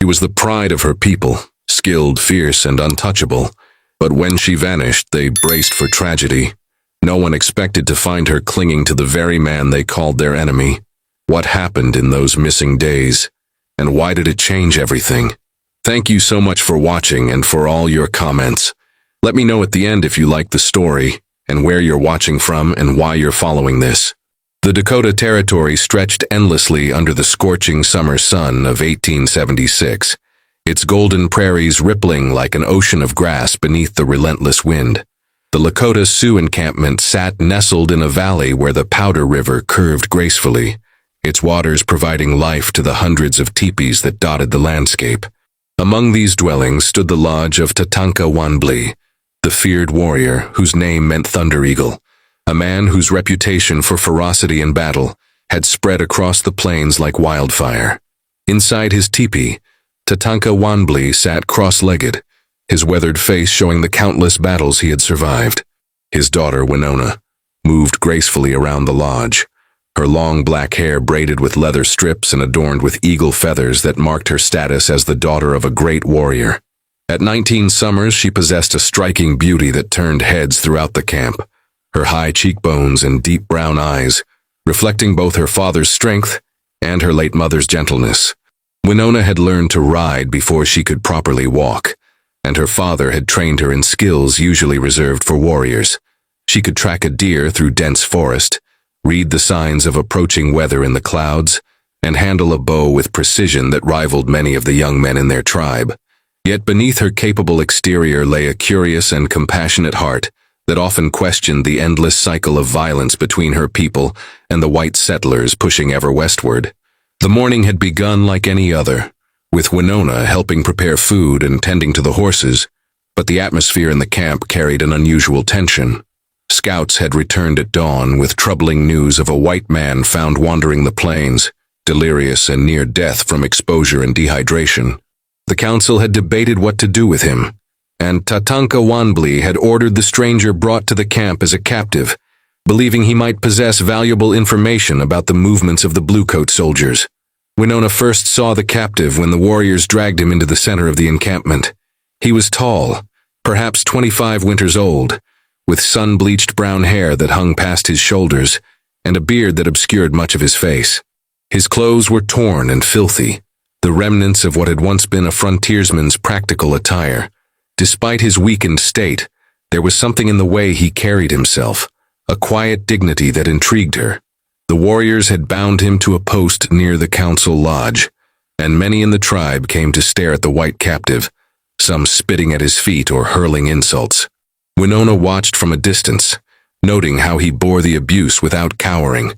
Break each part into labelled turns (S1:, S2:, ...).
S1: She was the pride of her people, skilled, fierce, and untouchable. But when she vanished, they braced for tragedy. No one expected to find her clinging to the very man they called their enemy. What happened in those missing days? And why did it change everything? Thank you so much for watching and for all your comments. Let me know at the end if you like the story, and where you're watching from and why you're following this. The Dakota Territory stretched endlessly under the scorching summer sun of 1876, its golden prairies rippling like an ocean of grass beneath the relentless wind. The Lakota Sioux encampment sat nestled in a valley where the Powder River curved gracefully, its waters providing life to the hundreds of teepees that dotted the landscape. Among these dwellings stood the lodge of Tatanka Wanbli, the feared warrior whose name meant Thunder Eagle, a man whose reputation for ferocity in battle had spread across the plains like wildfire. Inside his teepee, Tatanka Wanbli sat cross-legged, his weathered face showing the countless battles he had survived. His daughter, Winona, moved gracefully around the lodge, her long black hair braided with leather strips and adorned with eagle feathers that marked her status as the daughter of a great warrior. At 19 summers, she possessed a striking beauty that turned heads throughout the camp, her high cheekbones and deep brown eyes, reflecting both her father's strength and her late mother's gentleness. Winona had learned to ride before she could properly walk, and her father had trained her in skills usually reserved for warriors. She could track a deer through dense forest, read the signs of approaching weather in the clouds, and handle a bow with precision that rivaled many of the young men in their tribe. Yet beneath her capable exterior lay a curious and compassionate heart that often questioned the endless cycle of violence between her people and the white settlers pushing ever westward. The morning had begun like any other, with Winona helping prepare food and tending to the horses, but the atmosphere in the camp carried an unusual tension. Scouts had returned at dawn with troubling news of a white man found wandering the plains, delirious and near death from exposure and dehydration. The council had debated what to do with him, and Tatanka Wanbli had ordered the stranger brought to the camp as a captive, believing he might possess valuable information about the movements of the bluecoat soldiers. Winona first saw the captive when the warriors dragged him into the center of the encampment. He was tall, perhaps 25 winters old, with sun-bleached brown hair that hung past his shoulders and a beard that obscured much of his face. His clothes were torn and filthy, the remnants of what had once been a frontiersman's practical attire. Despite his weakened state, there was something in the way he carried himself, a quiet dignity that intrigued her. The warriors had bound him to a post near the council lodge, and many in the tribe came to stare at the white captive, some spitting at his feet or hurling insults. Winona watched from a distance, noting how he bore the abuse without cowering,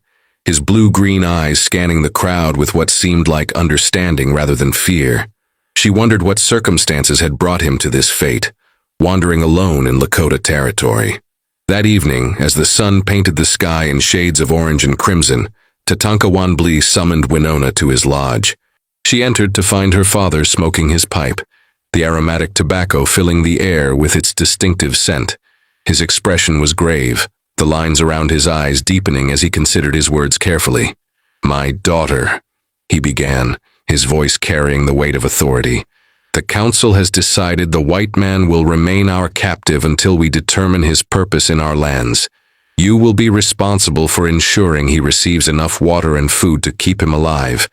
S1: his blue-green eyes scanning the crowd with what seemed like understanding rather than fear. She wondered what circumstances had brought him to this fate, wandering alone in Lakota territory. That evening, as the sun painted the sky in shades of orange and crimson, Tatanka Wanbli summoned Winona to his lodge. She entered to find her father smoking his pipe, the aromatic tobacco filling the air with its distinctive scent. His expression was grave, the lines around his eyes deepening as he considered his words carefully. "My daughter," he began, his voice carrying the weight of authority. "The council has decided the white man will remain our captive until we determine his purpose in our lands. You will be responsible for ensuring he receives enough water and food to keep him alive.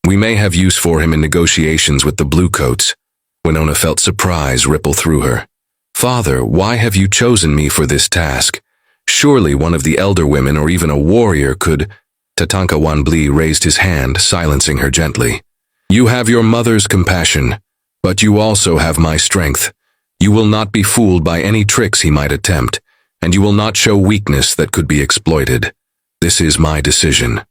S1: We may have use for him in negotiations with the bluecoats." Winona felt surprise ripple through her. "Father, why have you chosen me for this task? Surely one of the elder women or even a warrior could—" Tatanka Wanbli raised his hand, silencing her gently. "You have your mother's compassion, but you also have my strength. You will not be fooled by any tricks he might attempt, and you will not show weakness that could be exploited. This is my decision."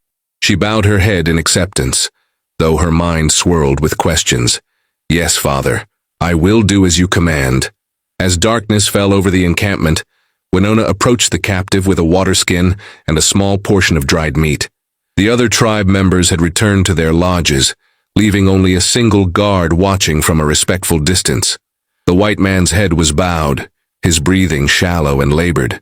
S1: She bowed her head in acceptance, though her mind swirled with questions. "Yes, father, I will do as you command." As darkness fell over the encampment, Winona approached the captive with a water skin and a small portion of dried meat. The other tribe members had returned to their lodges, leaving only a single guard watching from a respectful distance. The white man's head was bowed, his breathing shallow and labored.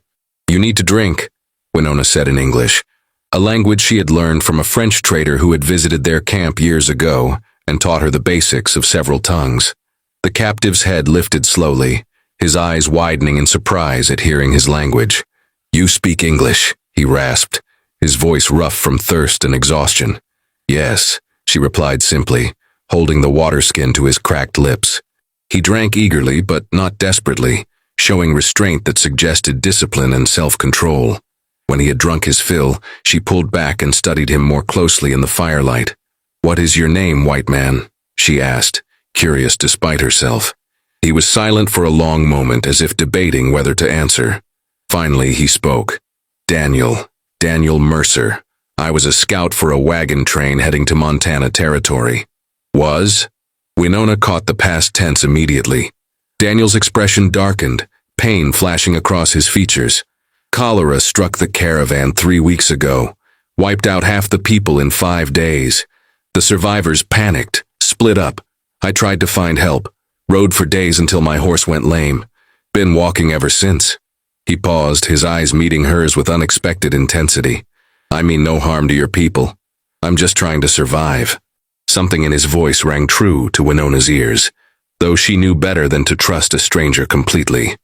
S1: "You need to drink," Winona said in English, a language she had learned from a French trader who had visited their camp years ago and taught her the basics of several tongues. The captive's head lifted slowly, his eyes widening in surprise at hearing his language. "You speak English," he rasped, his voice rough from thirst and exhaustion. "Yes," she replied simply, holding the water skin to his cracked lips. He drank eagerly but not desperately, showing restraint that suggested discipline and self-control. When he had drunk his fill, she pulled back and studied him more closely in the firelight. "What is your name, white man?" she asked, curious despite herself. He was silent for a long moment, as if debating whether to answer. Finally, he spoke. Daniel Mercer. I was a scout for a wagon train heading to Montana Territory." "Was?" Winona caught the past tense immediately. Daniel's expression darkened, pain flashing across his features. "Cholera struck the caravan 3 weeks ago, wiped out half the people in 5 days. The survivors panicked, split up. I tried to find help, rode for days until my horse went lame. Been walking ever since." He paused, his eyes meeting hers with unexpected intensity. "I mean no harm to your people. I'm just trying to survive." Something in his voice rang true to Winona's ears, though she knew better than to trust a stranger completely.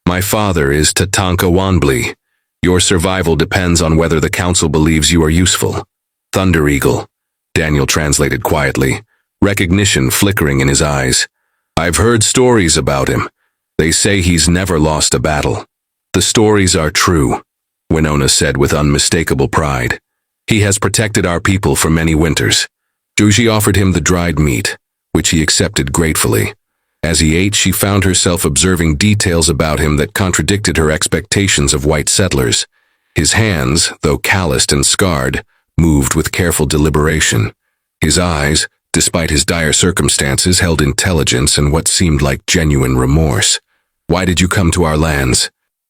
S1: "My father is Tatanka Wanbli. Your survival depends on whether the council believes you are useful." "Thunder Eagle," Daniel translated quietly, recognition flickering in his eyes. "I've heard stories about him. They say he's never lost a battle." "The stories are true," Winona said with unmistakable pride. "He has protected our people for many winters." Juji offered him the dried meat, which he accepted gratefully. As he ate, she found herself observing details about him that contradicted her expectations of white settlers. His hands, though calloused and scarred, moved with careful deliberation. His eyes, despite his dire circumstances, held intelligence and what seemed like genuine remorse. "Why did you come to our lands?"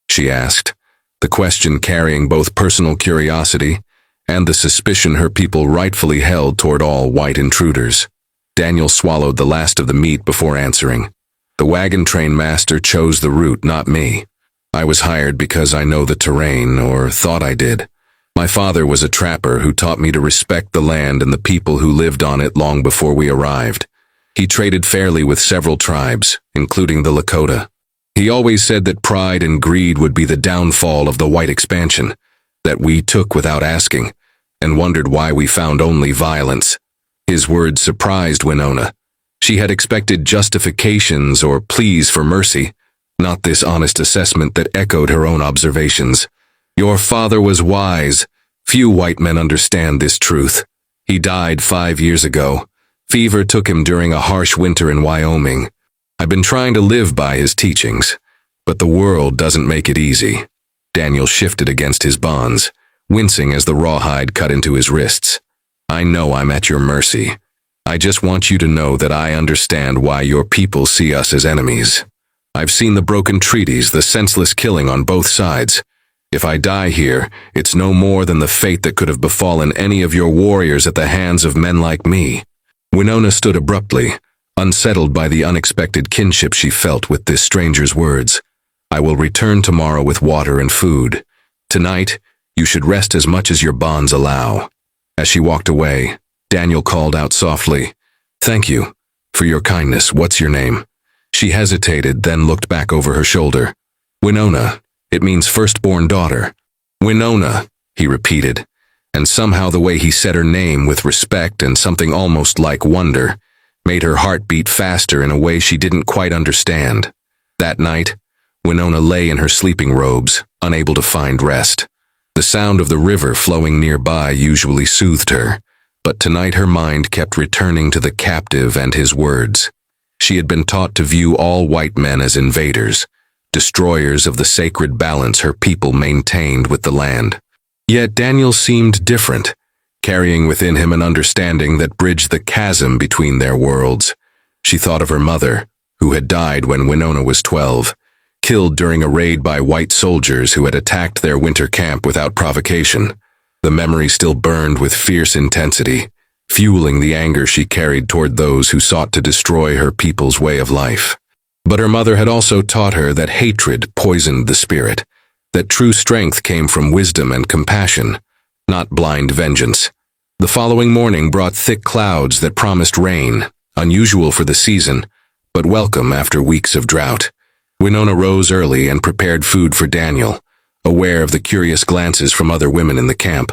S1: she asked, the question carrying both personal curiosity and the suspicion her people rightfully held toward all white intruders. Daniel swallowed the last of the meat before answering. "The wagon train master chose the route, not me. I was hired because I know the terrain, or thought I did. My father was a trapper who taught me to respect the land and the people who lived on it long before we arrived. He traded fairly with several tribes, including the Lakota. He always said that pride and greed would be the downfall of the white expansion, that we took without asking, and wondered why we found only violence." His words surprised Winona. She had expected justifications or pleas for mercy, not this honest assessment that echoed her own observations. "Your father was wise. Few white men understand this truth. He died 5 years ago. Fever took him during a harsh winter in Wyoming. I've been trying to live by his teachings, but the world doesn't make it easy." Daniel shifted against his bonds, wincing as the rawhide cut into his wrists. "I know I'm at your mercy. I just want you to know that I understand why your people see us as enemies. I've seen the broken treaties, the senseless killing on both sides. If I die here, it's no more than the fate that could have befallen any of your warriors at the hands of men like me." Winona stood abruptly, unsettled by the unexpected kinship she felt with this stranger's words. "I will return tomorrow with water and food. Tonight, you should rest as much as your bonds allow." As she walked away, Daniel called out softly, "Thank you for your kindness. What's your name?" She hesitated, then looked back over her shoulder. "Winona. It means firstborn daughter." "Winona," he repeated, and somehow the way he said her name with respect and something almost like wonder made her heart beat faster in a way she didn't quite understand. That night, Winona lay in her sleeping robes, unable to find rest. The sound of the river flowing nearby usually soothed her, but tonight her mind kept returning to the captive and his words. She had been taught to view all white men as invaders, destroyers of the sacred balance her people maintained with the land. Yet Daniel seemed different, carrying within him an understanding that bridged the chasm between their worlds. She thought of her mother, who had died when Winona was 12, killed during a raid by white soldiers who had attacked their winter camp without provocation. The memory still burned with fierce intensity, fueling the anger she carried toward those who sought to destroy her people's way of life. But her mother had also taught her that hatred poisoned the spirit, that true strength came from wisdom and compassion, not blind vengeance. The following morning brought thick clouds that promised rain, unusual for the season, but welcome after weeks of drought. Winona rose early and prepared food for Daniel, aware of the curious glances from other women in the camp.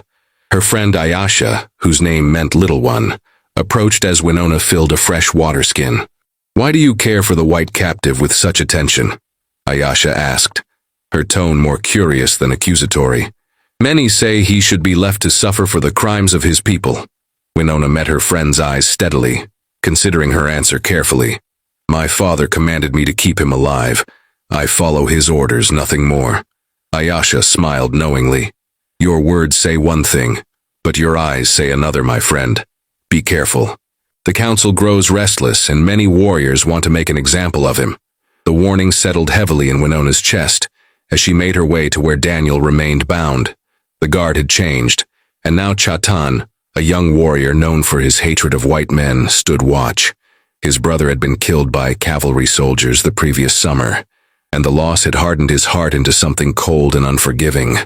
S1: Her friend Ayasha, whose name meant little one, approached as Winona filled a fresh water skin. "Why do you care for the white captive with such attention?" Ayasha asked, her tone more curious than accusatory. "Many say he should be left to suffer for the crimes of his people." Winona met her friend's eyes steadily, considering her answer carefully. "My father commanded me to keep him alive. I follow his orders, nothing more." Ayasha smiled knowingly. "Your words say one thing, but your eyes say another, my friend. Be careful. The council grows restless, and many warriors want to make an example of him." The warning settled heavily in Winona's chest as she made her way to where Daniel remained bound. The guard had changed, and now Chatan, a young warrior known for his hatred of white men, stood watch. His brother had been killed by cavalry soldiers the previous summer, and the loss had hardened his heart into something cold and unforgiving.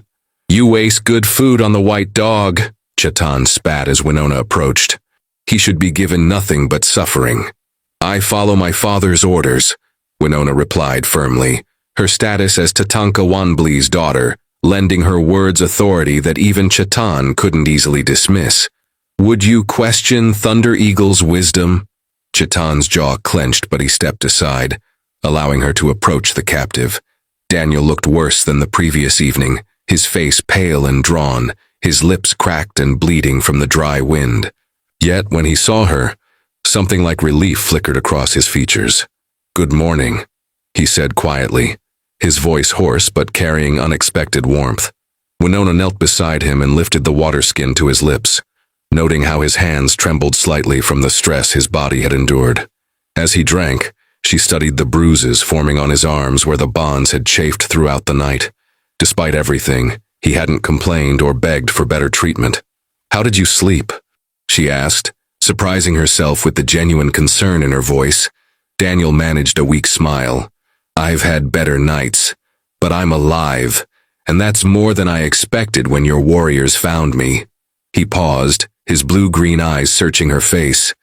S1: "You waste good food on the white dog," Chatan spat as Winona approached. "He should be given nothing but suffering." "I follow my father's orders," Winona replied firmly, her status as Tatanka Wanbli's daughter, lending her words authority that even Chatan couldn't easily dismiss. "Would you question Thunder Eagle's wisdom?" Chatan's jaw clenched, but he stepped aside, allowing her to approach the captive. Daniel looked worse than the previous evening, his face pale and drawn, his lips cracked and bleeding from the dry wind. Yet when he saw her, something like relief flickered across his features. "Good morning," he said quietly, his voice hoarse but carrying unexpected warmth. Winona knelt beside him and lifted the water skin to his lips, noting how his hands trembled slightly from the stress his body had endured. As he drank, she studied the bruises forming on his arms where the bonds had chafed throughout the night. Despite everything, he hadn't complained or begged for better treatment. "How did you sleep?" she asked, surprising herself with the genuine concern in her voice. Daniel managed a weak smile. "I've had better nights, but I'm alive, and that's more than I expected when your warriors found me." He paused, his blue-green eyes searching her face.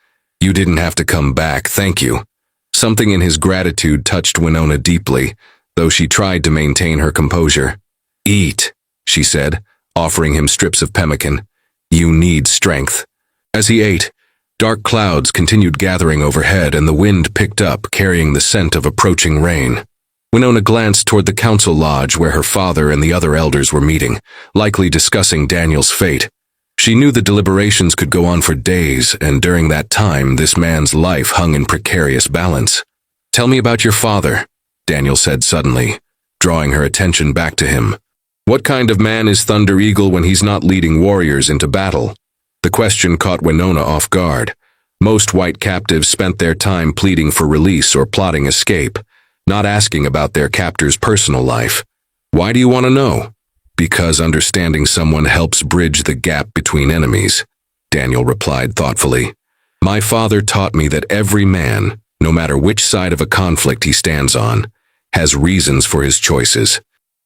S1: "You didn't have to come back, thank you." Something in his gratitude touched Winona deeply, though she tried to maintain her composure. "Eat," she said, offering him strips of pemmican. "You need strength." As he ate, dark clouds continued gathering overhead and the wind picked up, carrying the scent of approaching rain. Winona glanced toward the council lodge where her father and the other elders were meeting, likely discussing Daniel's fate. She knew the deliberations could go on for days, and during that time, this man's life hung in precarious balance. "Tell me about your father," Daniel said suddenly, drawing her attention back to him. "What kind of man is Thunder Eagle when he's not leading warriors into battle?" The question caught Winona off guard. Most white captives spent their time pleading for release or plotting escape, not asking about their captor's personal life. "Why do you want to know?" "Because understanding someone helps bridge the gap between enemies," Daniel replied thoughtfully. "My father taught me that every man, no matter which side of a conflict he stands on, has reasons for his choices.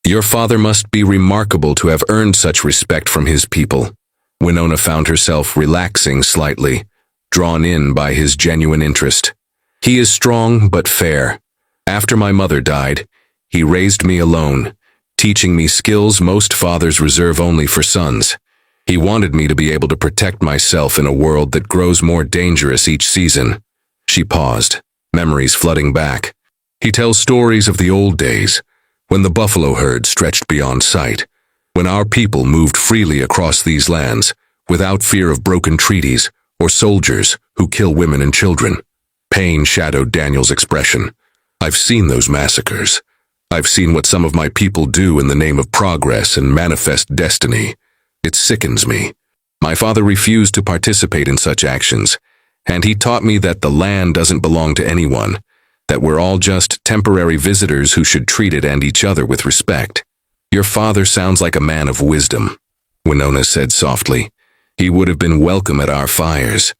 S1: Your father must be remarkable to have earned such respect from his people." Winona found herself relaxing slightly, drawn in by his genuine interest. "He is strong but fair. After my mother died, he raised me alone, teaching me skills most fathers reserve only for sons. He wanted me to be able to protect myself in a world that grows more dangerous each season." She paused, memories flooding back. "He tells stories of the old days, when the buffalo herd stretched beyond sight, when our people moved freely across these lands, without fear of broken treaties or soldiers who kill women and children." Pain shadowed Daniel's expression. "I've seen those massacres. I've seen what some of my people do in the name of progress and manifest destiny. It sickens me. My father refused to participate in such actions, and he taught me that the land doesn't belong to anyone, that we're all just temporary visitors who should treat it and each other with respect." "Your father sounds like a man of wisdom," Winona said softly. "He would have been welcome at our fires."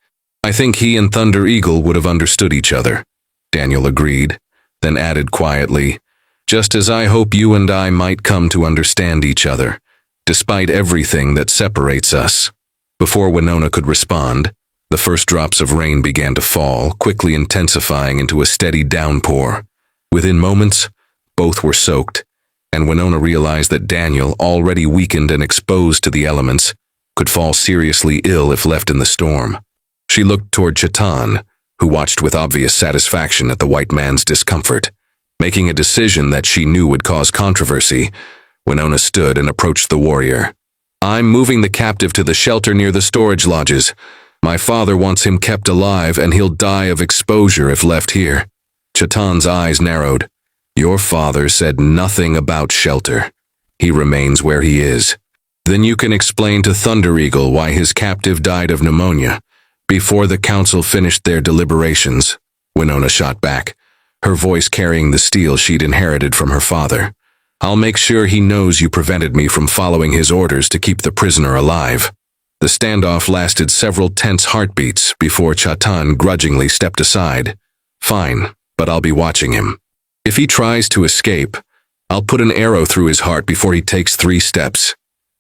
S1: "I think he and Thunder Eagle would have understood each other," Daniel agreed, then added quietly, "just as I hope you and I might come to understand each other, despite everything that separates us." Before Winona could respond, the first drops of rain began to fall, quickly intensifying into a steady downpour. Within moments, both were soaked, and Winona realized that Daniel, already weakened and exposed to the elements, could fall seriously ill if left in the storm. She looked toward Chatan, who watched with obvious satisfaction at the white man's discomfort. Making a decision that she knew would cause controversy, Winona stood and approached the warrior. "I'm moving the captive to the shelter near the storage lodges. My father wants him kept alive, and he'll die of exposure if left here." Chatan's eyes narrowed. "Your father said nothing about shelter. He remains where he is. Then you can explain to Thunder Eagle why his captive died of pneumonia." Before the council finished their deliberations, Winona shot back, her voice carrying the steel she'd inherited from her father. "I'll make sure he knows you prevented me from following his orders to keep the prisoner alive." The standoff lasted several tense heartbeats before Chatan grudgingly stepped aside. "Fine, but I'll be watching him. If he tries to escape, I'll put an arrow through his heart before he takes 3 steps.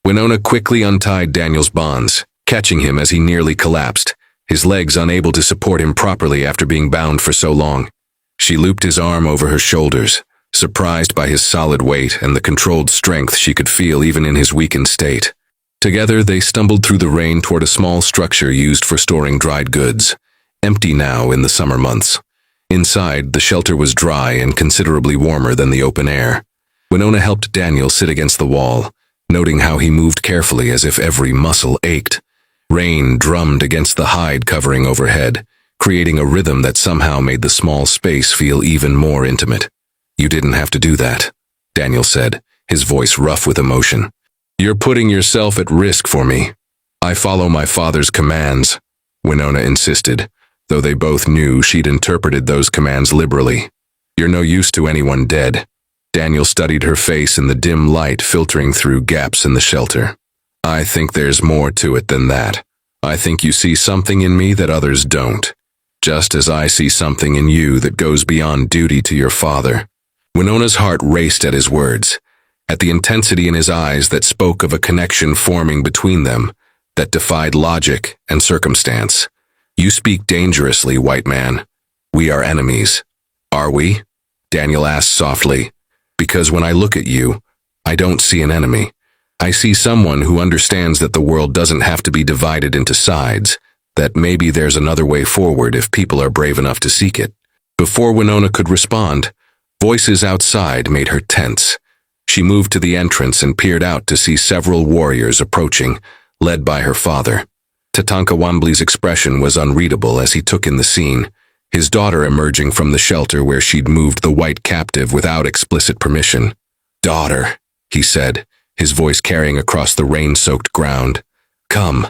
S1: Winona quickly untied Daniel's bonds, catching him as he nearly collapsed, his legs unable to support him properly after being bound for so long. She looped his arm over her shoulders, surprised by his solid weight and the controlled strength she could feel even in his weakened state. Together, they stumbled through the rain toward a small structure used for storing dried goods, empty now in the summer months. Inside, the shelter was dry and considerably warmer than the open air. Winona helped Daniel sit against the wall, noting how he moved carefully as if every muscle ached. Rain drummed against the hide covering overhead, creating a rhythm that somehow made the small space feel even more intimate. "You didn't have to do that," Daniel said, his voice rough with emotion. "You're putting yourself at risk for me." "I follow my father's commands," Winona insisted, though they both knew she'd interpreted those commands liberally. "You're no use to anyone dead." Daniel studied her face in the dim light filtering through gaps in the shelter. "I think there's more to it than that. I think you see something in me that others don't. Just as I see something in you that goes beyond duty to your father." Winona's heart raced at his words, at the intensity in his eyes that spoke of a connection forming between them that defied logic and circumstance. "You speak dangerously, white man. We are enemies." "Are we?" Daniel asked softly. "Because when I look at you, I don't see an enemy. I see someone who understands that the world doesn't have to be divided into sides, that maybe there's another way forward if people are brave enough to seek it." Before Winona could respond, voices outside made her tense. She moved to the entrance and peered out to see several warriors approaching, led by her father. Tatanka Wambly's expression was unreadable as he took in the scene, his daughter emerging from the shelter where she'd moved the white captive without explicit permission. "Daughter," he said, his voice carrying across the rain-soaked ground. "Come."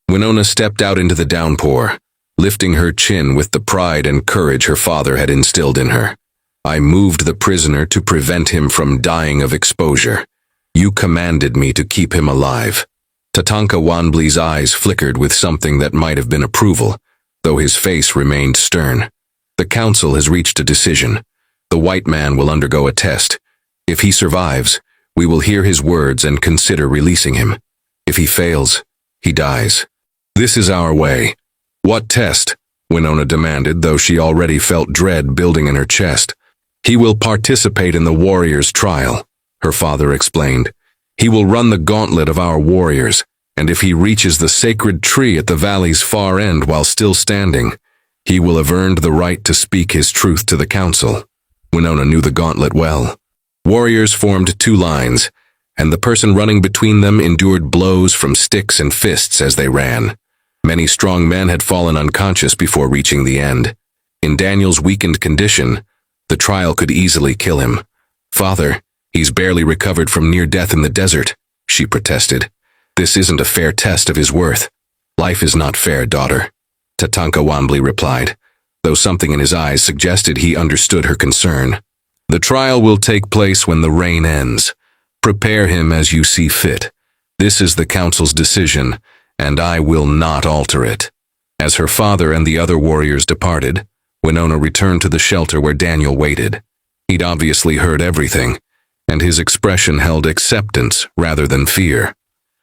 S1: Winona stepped out into the downpour, lifting her chin with the pride and courage her father had instilled in her. "I moved the prisoner to prevent him from dying of exposure. You commanded me to keep him alive." Tatanka Wambly's eyes flickered with something that might have been approval, though his face remained stern. "The council has reached a decision. The white man will undergo a test. If he survives, we will hear his words and consider releasing him. If he fails, he dies. This is our way." "What test?" Winona demanded, though she already felt dread building in her chest. "He will participate in the warrior's trial," her father explained. "He will run the gauntlet of our warriors, and if he reaches the sacred tree at the valley's far end while still standing, he will have earned the right to speak his truth to the council." Winona knew the gauntlet well. Warriors formed 2 lines, and the person running between them endured blows from sticks and fists as they ran. Many strong men had fallen unconscious before reaching the end. In Daniel's weakened condition, the trial could easily kill him. "Father, he's barely recovered from near death in the desert," she protested. "This isn't a fair test of his worth." "Life is not fair, daughter," Tatanka Wambly replied, though something in his eyes suggested he understood her concern. "The trial will take place when the rain ends. Prepare him as you see fit. This is the council's decision, and I will not alter it." As her father and the other warriors departed, Winona returned to the shelter where Daniel waited. He'd obviously heard everything, and his expression held acceptance rather than fear.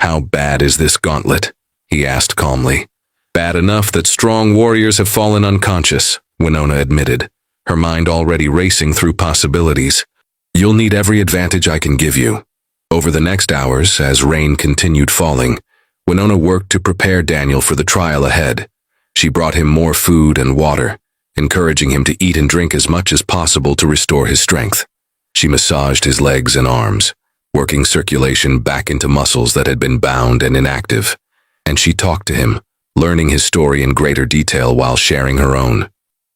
S1: "How bad is this gauntlet?" he asked calmly. Bad enough that strong warriors have fallen unconscious, Winona admitted, her mind already racing through possibilities. You'll need every advantage I can give you. Over the next hours, as rain continued falling, Winona worked to prepare Daniel for the trial ahead. She brought him more food and water, encouraging him to eat and drink as much as possible to restore his strength. She massaged his legs and arms, working circulation back into muscles that had been bound and inactive. And she talked to him, learning his story in greater detail while sharing her own.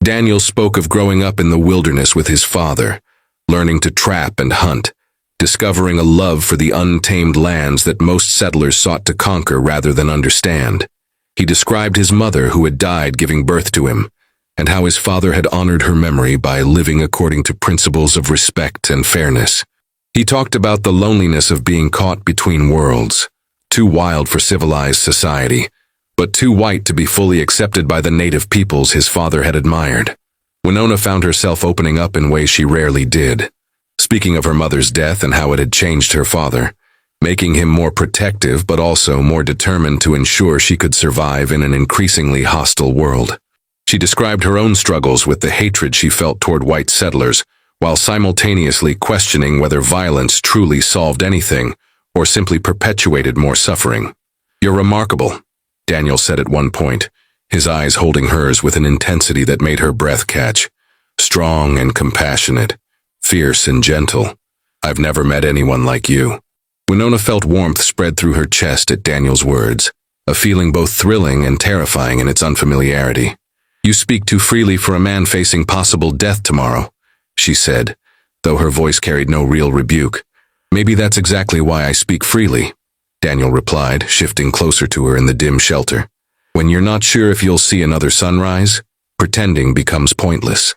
S1: Daniel spoke of growing up in the wilderness with his father, learning to trap and hunt, discovering a love for the untamed lands that most settlers sought to conquer rather than understand. He described his mother who had died giving birth to him, and how his father had honored her memory by living according to principles of respect and fairness. He talked about the loneliness of being caught between worlds, too wild for civilized society, but too white to be fully accepted by the native peoples his father had admired. Winona found herself opening up in ways she rarely did, speaking of her mother's death and how it had changed her father, making him more protective but also more determined to ensure she could survive in an increasingly hostile world. She described her own struggles with the hatred she felt toward white settlers, while simultaneously questioning whether violence truly solved anything or simply perpetuated more suffering. You're remarkable, Daniel said at one point, his eyes holding hers with an intensity that made her breath catch. Strong and compassionate, fierce and gentle. I've never met anyone like you. Winona felt warmth spread through her chest at Daniel's words, a feeling both thrilling and terrifying in its unfamiliarity. You speak too freely for a man facing possible death tomorrow, she said, though her voice carried no real rebuke. Maybe that's exactly why I speak freely, Daniel replied, shifting closer to her in the dim shelter. When you're not sure if you'll see another sunrise, pretending becomes pointless.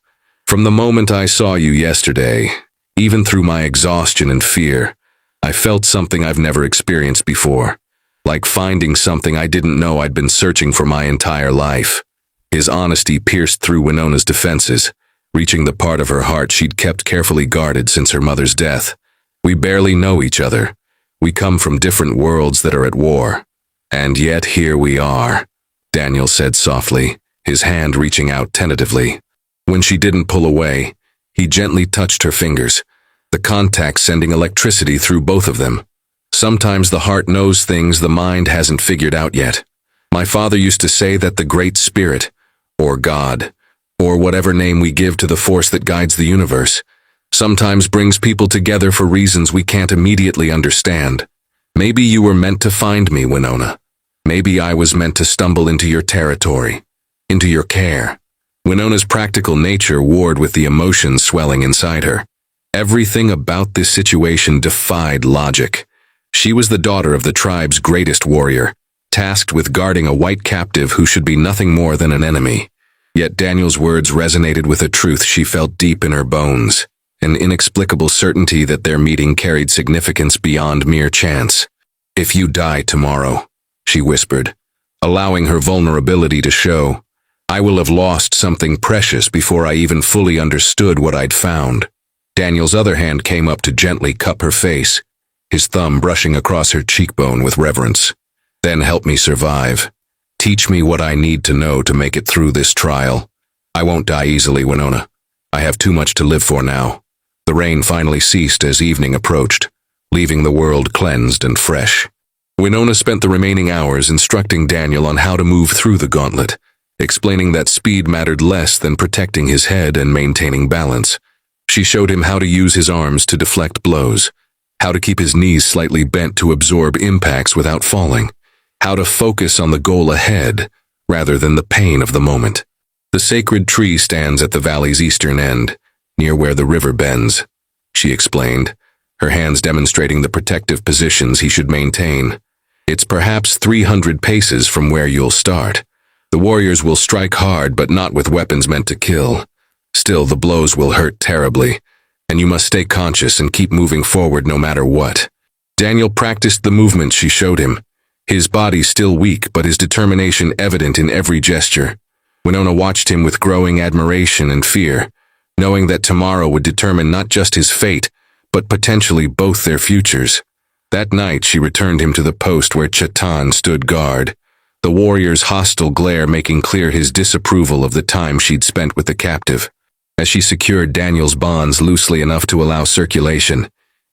S1: From the moment I saw you yesterday, even through my exhaustion and fear, I felt something I've never experienced before, like finding something I didn't know I'd been searching for my entire life. His honesty pierced through Winona's defenses, reaching the part of her heart she'd kept carefully guarded since her mother's death. We barely know each other. We come from different worlds that are at war. And yet here we are, Daniel said softly, his hand reaching out tentatively. When she didn't pull away, he gently touched her fingers, the contact sending electricity through both of them. Sometimes the heart knows things the mind hasn't figured out yet. My father used to say that the Great Spirit, or God, or whatever name we give to the force that guides the universe, sometimes brings people together for reasons we can't immediately understand. Maybe you were meant to find me, Winona. Maybe I was meant to stumble into your territory, into your care. Winona's practical nature warred with the emotions swelling inside her. Everything about this situation defied logic. She was the daughter of the tribe's greatest warrior, tasked with guarding a white captive who should be nothing more than an enemy. Yet Daniel's words resonated with a truth she felt deep in her bones, an inexplicable certainty that their meeting carried significance beyond mere chance. If you die tomorrow, she whispered, allowing her vulnerability to show, I will have lost something precious before I even fully understood what I'd found. Daniel's other hand came up to gently cup her face, his thumb brushing across her cheekbone with reverence. Then help me survive. Teach me what I need to know to make it through this trial. I won't die easily, Winona. I have too much to live for now. The rain finally ceased as evening approached, leaving the world cleansed and fresh. Winona spent the remaining hours instructing Daniel on how to move through the gauntlet, explaining that speed mattered less than protecting his head and maintaining balance. She showed him how to use his arms to deflect blows, how to keep his knees slightly bent to absorb impacts without falling, how to focus on the goal ahead rather than the pain of the moment. The sacred tree stands at the valley's eastern end, near where the river bends, she explained, her hands demonstrating the protective positions he should maintain. It's perhaps 300 paces from where you'll start. The warriors will strike hard, but not with weapons meant to kill. Still, the blows will hurt terribly, and you must stay conscious and keep moving forward no matter what. Daniel practiced the movements she showed him, his body still weak but his determination evident in every gesture. Winona watched him with growing admiration and fear, knowing that tomorrow would determine not just his fate, but potentially both their futures. That night she returned him to the post where Chetan stood guard, the warrior's hostile glare making clear his disapproval of the time she'd spent with the captive. As she secured Daniel's bonds loosely enough to allow circulation,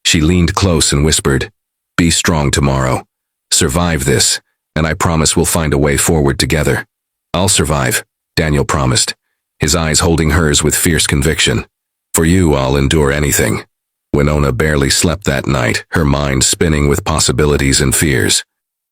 S1: she leaned close and whispered, "Be strong tomorrow. Survive this, and I promise we'll find a way forward together." "I'll survive," Daniel promised, his eyes holding hers with fierce conviction. "For you, I'll endure anything." Winona barely slept that night, her mind spinning with possibilities and fears.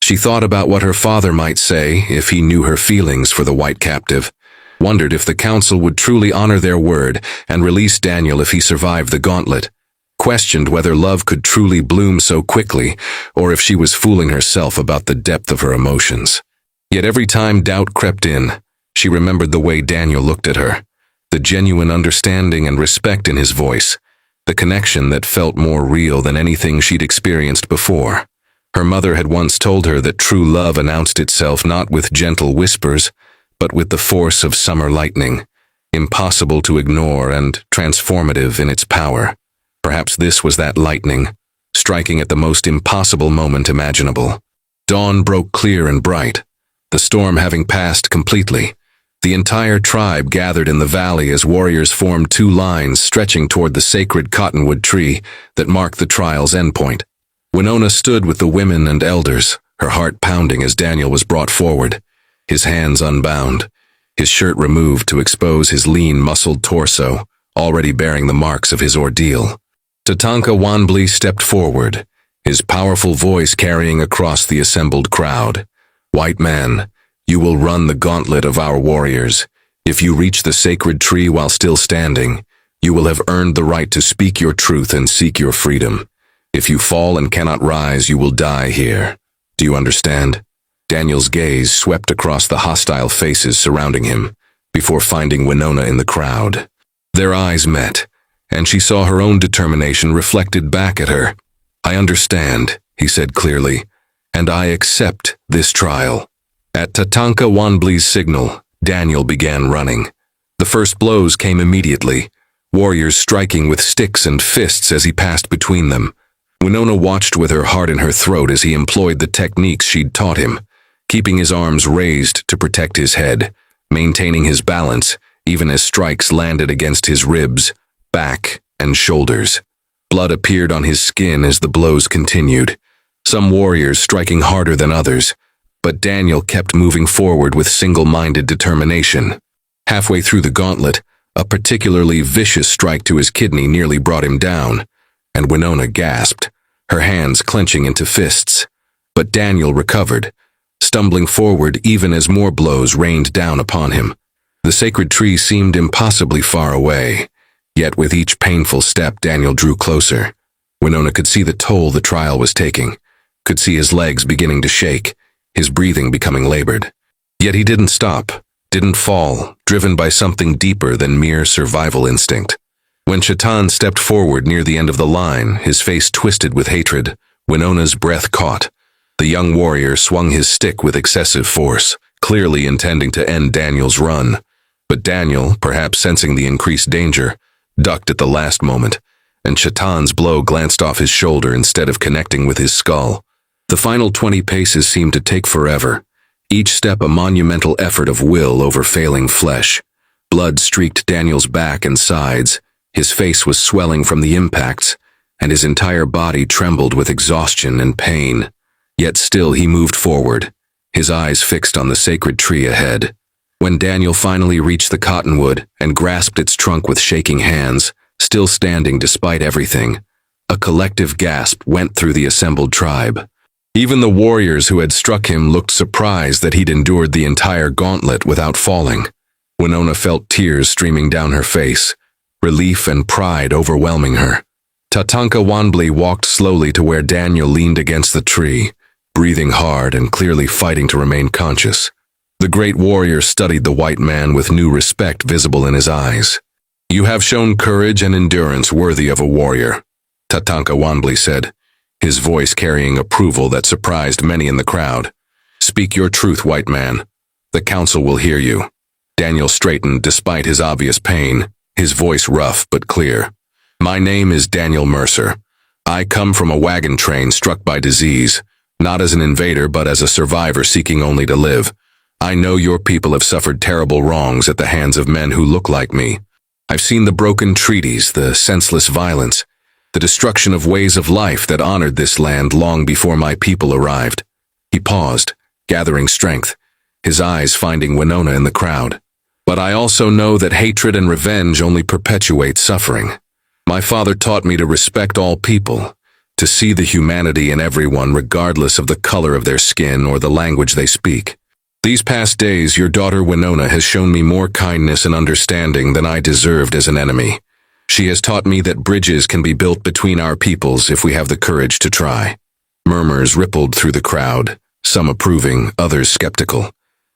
S1: She thought about what her father might say if he knew her feelings for the white captive, wondered if the council would truly honor their word and release Daniel if he survived the gauntlet, questioned whether love could truly bloom so quickly or if she was fooling herself about the depth of her emotions. Yet every time doubt crept in, she remembered the way Daniel looked at her, the genuine understanding and respect in his voice, the connection that felt more real than anything she'd experienced before. Her mother had once told her that true love announced itself not with gentle whispers, but with the force of summer lightning, impossible to ignore and transformative in its power. Perhaps this was that lightning, striking at the most impossible moment imaginable. Dawn broke clear and bright, the storm having passed completely. The entire tribe gathered in the valley as warriors formed two lines stretching toward the sacred cottonwood tree that marked the trial's endpoint. Winona stood with the women and elders, her heart pounding as Daniel was brought forward, his hands unbound, his shirt removed to expose his lean, muscled torso, already bearing the marks of his ordeal. Tatanka Wanbli stepped forward, his powerful voice carrying across the assembled crowd. "White man, you will run the gauntlet of our warriors. If you reach the sacred tree while still standing, you will have earned the right to speak your truth and seek your freedom. If you fall and cannot rise, you will die here. Do you understand?" Daniel's gaze swept across the hostile faces surrounding him, before finding Winona in the crowd. Their eyes met, and she saw her own determination reflected back at her. "I understand," he said clearly, "and I accept this trial." At Tatanka Wanbli's signal, Daniel began running. The first blows came immediately, warriors striking with sticks and fists as he passed between them. Winona watched with her heart in her throat as he employed the techniques she'd taught him, keeping his arms raised to protect his head, maintaining his balance even as strikes landed against his ribs, back, and shoulders. Blood appeared on his skin as the blows continued, some warriors striking harder than others, but Daniel kept moving forward with single-minded determination. Halfway through the gauntlet, a particularly vicious strike to his kidney nearly brought him down, and Winona gasped, her hands clenching into fists. But Daniel recovered, stumbling forward even as more blows rained down upon him. The sacred tree seemed impossibly far away, yet with each painful step Daniel drew closer. Winona could see the toll the trial was taking, could see his legs beginning to shake, his breathing becoming labored. Yet he didn't stop, didn't fall, driven by something deeper than mere survival instinct. When Shaitan stepped forward near the end of the line, his face twisted with hatred, Winona's breath caught. The young warrior swung his stick with excessive force, clearly intending to end Daniel's run. But Daniel, perhaps sensing the increased danger, ducked at the last moment, and Shaitan's blow glanced off his shoulder instead of connecting with his skull. The final 20 paces seemed to take forever, each step a monumental effort of will over failing flesh. Blood streaked Daniel's back and sides, his face was swelling from the impacts, and his entire body trembled with exhaustion and pain. Yet still he moved forward, his eyes fixed on the sacred tree ahead. When Daniel finally reached the cottonwood and grasped its trunk with shaking hands, still standing despite everything, a collective gasp went through the assembled tribe. Even the warriors who had struck him looked surprised that he'd endured the entire gauntlet without falling. Winona felt tears streaming down her face, relief and pride overwhelming her. Tatanka Wanbli walked slowly to where Daniel leaned against the tree, breathing hard and clearly fighting to remain conscious. The great warrior studied the white man with new respect visible in his eyes. "You have shown courage and endurance worthy of a warrior," Tatanka Wanbli said, his voice carrying approval that surprised many in the crowd. "Speak your truth, white man. The council will hear you." Daniel straightened despite his obvious pain, his voice rough but clear. "My name is Daniel Mercer. I come from a wagon train struck by disease, not as an invader but as a survivor seeking only to live. I know your people have suffered terrible wrongs at the hands of men who look like me. I've seen the broken treaties, the senseless violence, the destruction of ways of life that honored this land long before my people arrived. He paused, gathering strength, his eyes finding Winona in the crowd. But I also know that hatred and revenge only perpetuate suffering. My father taught me to respect all people, to see the humanity in everyone regardless of the color of their skin or the language they speak. These past days, your daughter Winona has shown me more kindness and understanding than I deserved as an enemy. She has taught me that bridges can be built between our peoples if we have the courage to try. Murmurs rippled through the crowd, some approving, others skeptical.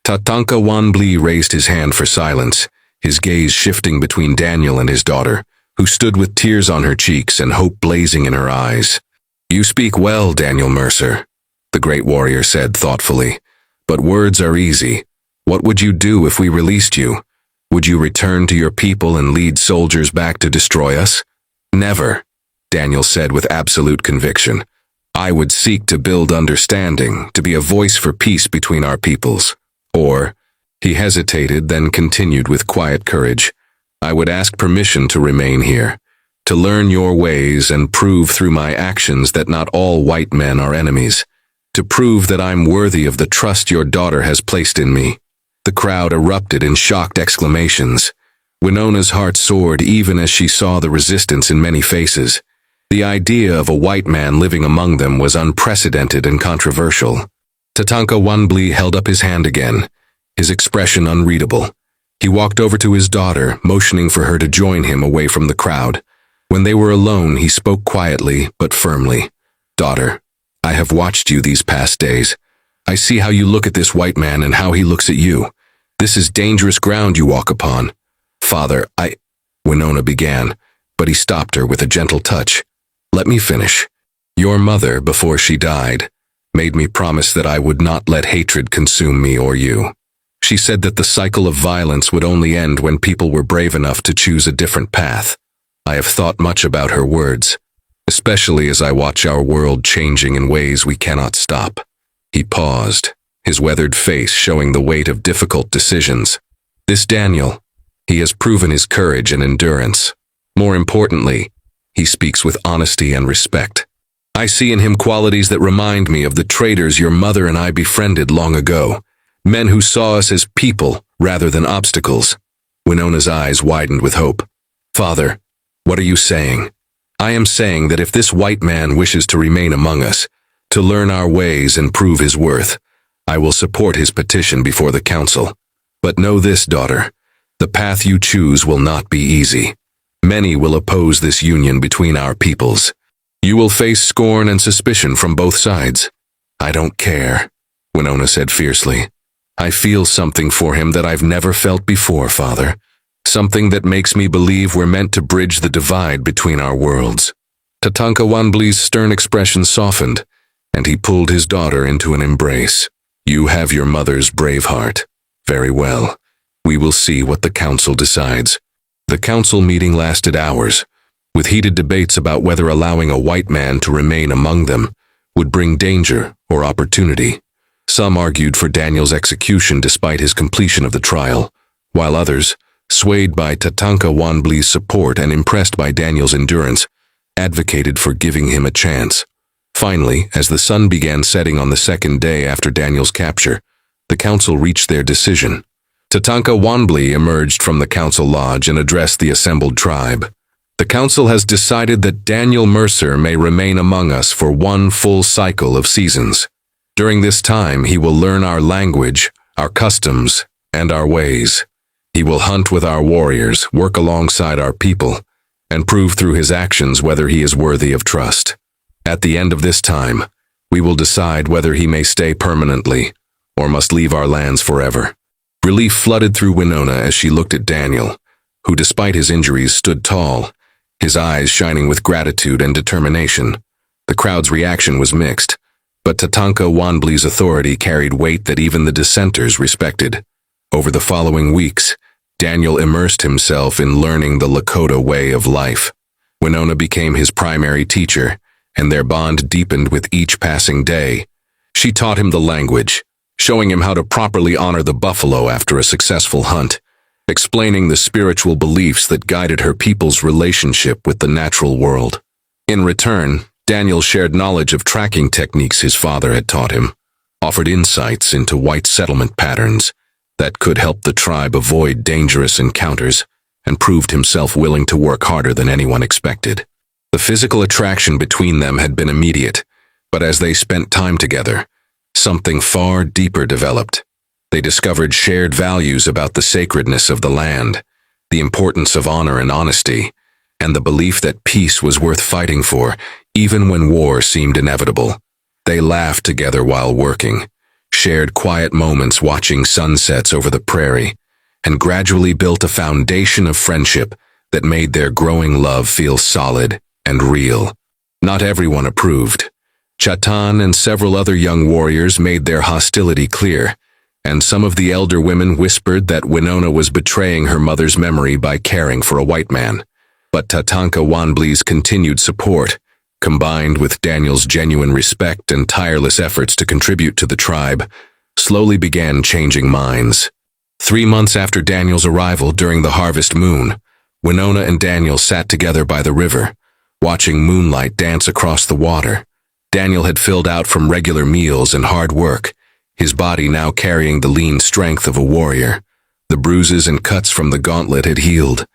S1: Tatanka Wanbli raised his hand for silence, his gaze shifting between Daniel and his daughter, who stood with tears on her cheeks and hope blazing in her eyes. You speak well, Daniel Mercer, the great warrior said thoughtfully. But words are easy. What would you do if we released you? Would you return to your people and lead soldiers back to destroy us? Never, Daniel said with absolute conviction. I would seek to build understanding, to be a voice for peace between our peoples. Or, he hesitated, then continued with quiet courage, I would ask permission to remain here, to learn your ways and prove through my actions that not all white men are enemies. To prove that I'm worthy of the trust your daughter has placed in me. The crowd erupted in shocked exclamations. Winona's heart soared even as she saw the resistance in many faces. The idea of a white man living among them was unprecedented and controversial. Tatanka Wanbli held up his hand again, his expression unreadable. He walked over to his daughter, motioning for her to join him away from the crowd. When they were alone, he spoke quietly but firmly. Daughter, I have watched you these past days. I see how you look at this white man and how he looks at you. This is dangerous ground you walk upon. Father, Winona began, but he stopped her with a gentle touch. Let me finish. Your mother, before she died, made me promise that I would not let hatred consume me or you. She said that the cycle of violence would only end when people were brave enough to choose a different path. I have thought much about her words, especially as I watch our world changing in ways we cannot stop. He paused, his weathered face showing the weight of difficult decisions. This Daniel, he has proven his courage and endurance. More importantly, he speaks with honesty and respect. I see in him qualities that remind me of the traitors your mother and I befriended long ago, men who saw us as people rather than obstacles. Winona's eyes widened with hope. Father, what are you saying? I am saying that if this white man wishes to remain among us, to learn our ways and prove his worth, I will support his petition before the council. But know this, daughter, the path you choose will not be easy. Many will oppose this union between our peoples. You will face scorn and suspicion from both sides. I don't care, Winona said fiercely. I feel something for him that I've never felt before, Father. Something that makes me believe we're meant to bridge the divide between our worlds. Tatanka Wanbli's stern expression softened, and he pulled his daughter into an embrace. You have your mother's brave heart. Very well. We will see what the council decides. The council meeting lasted hours, with heated debates about whether allowing a white man to remain among them would bring danger or opportunity. Some argued for Daniel's execution despite his completion of the trial, while others, swayed by Tatanka Wanbli's support and impressed by Daniel's endurance, advocated for giving him a chance. Finally, as the sun began setting on the second day after Daniel's capture, the council reached their decision. Tatanka Wanbli emerged from the council lodge and addressed the assembled tribe. The council has decided that Daniel Mercer may remain among us for one full cycle of seasons. During this time, he will learn our language, our customs, and our ways. He will hunt with our warriors, work alongside our people, and prove through his actions whether he is worthy of trust. At the end of this time, we will decide whether he may stay permanently or must leave our lands forever. Relief flooded through Winona as she looked at Daniel, who despite his injuries stood tall, his eyes shining with gratitude and determination. The crowd's reaction was mixed, but Tatanka Wanbli's authority carried weight that even the dissenters respected. Over the following weeks, Daniel immersed himself in learning the Lakota way of life. Winona became his primary teacher, and their bond deepened with each passing day. She taught him the language, showing him how to properly honor the buffalo after a successful hunt, explaining the spiritual beliefs that guided her people's relationship with the natural world. In return, Daniel shared knowledge of tracking techniques his father had taught him, offered insights into white settlement patterns that could help the tribe avoid dangerous encounters, and proved himself willing to work harder than anyone expected. The physical attraction between them had been immediate, but as they spent time together, something far deeper developed. They discovered shared values about the sacredness of the land, the importance of honor and honesty, and the belief that peace was worth fighting for, even when war seemed inevitable. They laughed together while working, shared quiet moments watching sunsets over the prairie, and gradually built a foundation of friendship that made their growing love feel solid and real. Not everyone approved. Chatan and several other young warriors made their hostility clear, and some of the elder women whispered that Winona was betraying her mother's memory by caring for a white man. But Tatanka Wanbli's continued support, combined with Daniel's genuine respect and tireless efforts to contribute to the tribe, slowly began changing minds. 3 months after Daniel's arrival during the harvest moon, Winona and Daniel sat together by the river, watching moonlight dance across the water. Daniel had filled out from regular meals and hard work, his body now carrying the lean strength of a warrior. The bruises and cuts from the gauntlet had healed,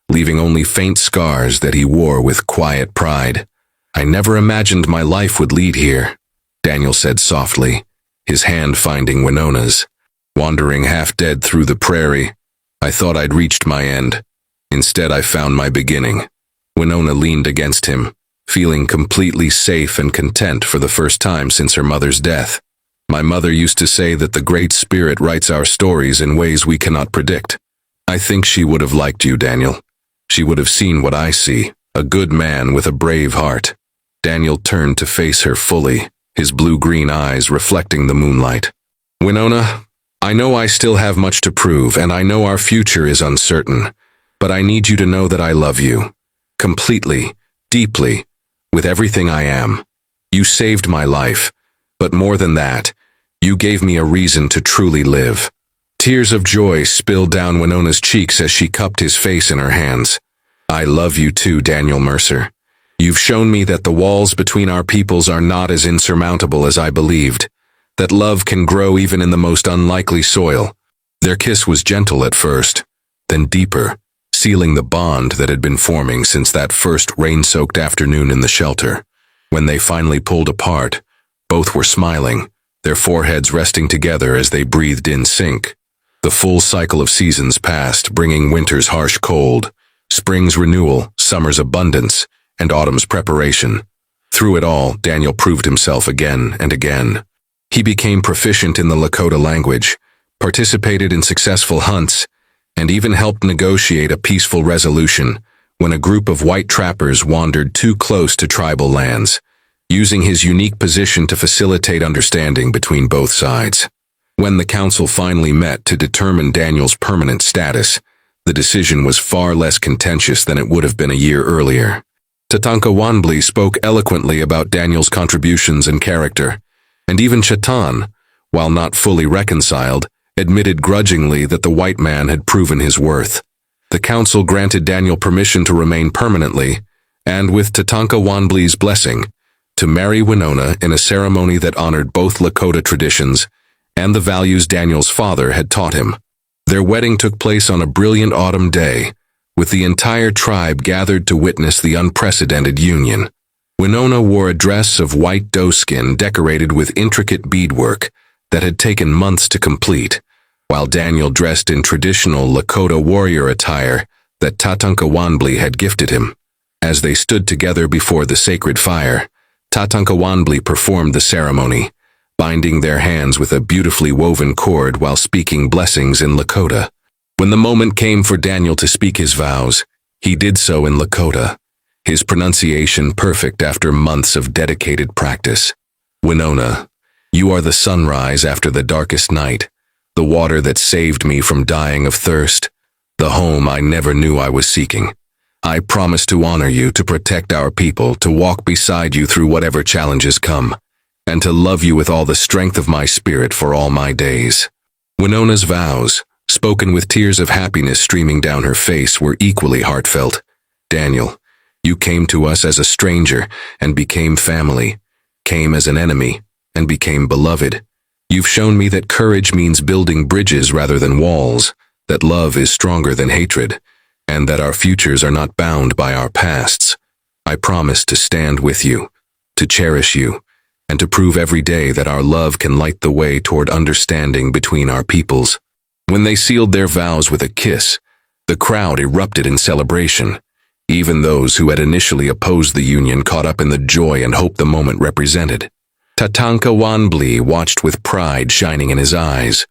S1: leaving only faint scars that he wore with quiet pride. "I never imagined my life would lead here," Daniel said softly, his hand finding Winona's. "Wandering half-dead through the prairie, I thought I'd reached my end. Instead, I found my beginning." Winona leaned against him, feeling completely safe and content for the first time since her mother's death. "My mother used to say that the Great Spirit writes our stories in ways we cannot predict. I think she would have liked you, Daniel. She would have seen what I see, a good man with a brave heart." Daniel turned to face her fully, his blue-green eyes reflecting the moonlight. "Winona, I know I still have much to prove, and I know our future is uncertain, but I need you to know that I love you. Completely, deeply, with everything I am. You saved my life, but more than that, you gave me a reason to truly live." Tears of joy spilled down Winona's cheeks as she cupped his face in her hands. "I love you too, Daniel Mercer. You've shown me that the walls between our peoples are not as insurmountable as I believed, that love can grow even in the most unlikely soil." Their kiss was gentle at first, then deeper, sealing the bond that had been forming since that first rain-soaked afternoon in the shelter. When they finally pulled apart, both were smiling, their foreheads resting together as they breathed in sync. The full cycle of seasons passed, bringing winter's harsh cold, spring's renewal, summer's abundance, and autumn's preparation. Through it all, Daniel proved himself again and again. He became proficient in the Lakota language, participated in successful hunts, and even helped negotiate a peaceful resolution when a group of white trappers wandered too close to tribal lands, using his unique position to facilitate understanding between both sides. When the council finally met to determine Daniel's permanent status, the decision was far less contentious than it would have been a year earlier. Tatanka Wanbli spoke eloquently about Daniel's contributions and character, and even Chatan, while not fully reconciled, admitted grudgingly that the white man had proven his worth. The council granted Daniel permission to remain permanently, and with Tatanka Wanbli's blessing, to marry Winona in a ceremony that honored both Lakota traditions and the values Daniel's father had taught him. Their wedding took place on a brilliant autumn day, with the entire tribe gathered to witness the unprecedented union. Winona wore a dress of white doeskin decorated with intricate beadwork that had taken months to complete, while Daniel dressed in traditional Lakota warrior attire that Tatanka Wanbli had gifted him. As they stood together before the sacred fire, Tatanka Wanbli performed the ceremony, binding their hands with a beautifully woven cord while speaking blessings in Lakota. When the moment came for Daniel to speak his vows, he did so in Lakota, his pronunciation perfect after months of dedicated practice. "Winona, you are the sunrise after the darkest night, the water that saved me from dying of thirst, the home I never knew I was seeking. I promise to honor you, to protect our people, to walk beside you through whatever challenges come. and to love you with all the strength of my spirit for all my days." Winona's vows, spoken with tears of happiness streaming down her face, were equally heartfelt. "Daniel, you came to us as a stranger and became family, came as an enemy and became beloved. You've shown me that courage means building bridges rather than walls, that love is stronger than hatred, and that our futures are not bound by our pasts. I promise to stand with you, to cherish you, and to prove every day that our love can light the way toward understanding between our peoples." When they sealed their vows with a kiss, the crowd erupted in celebration. Even those who had initially opposed the union caught up in the joy and hope the moment represented. Tatanka Wanbli watched with pride shining in his eyes,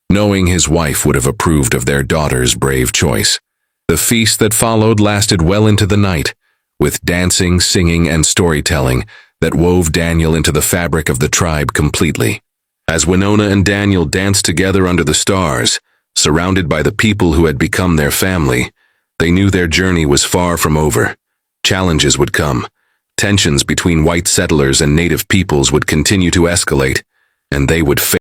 S1: knowing his wife would have approved of their daughter's brave choice. The feast that followed lasted well into the night, with dancing, singing, and storytelling that wove Daniel into the fabric of the tribe completely. As Winona and Daniel danced together under the stars, surrounded by the people who had become their family, they knew their journey was far from over. Challenges would come. Tensions between white settlers and native peoples would continue to escalate, and they would face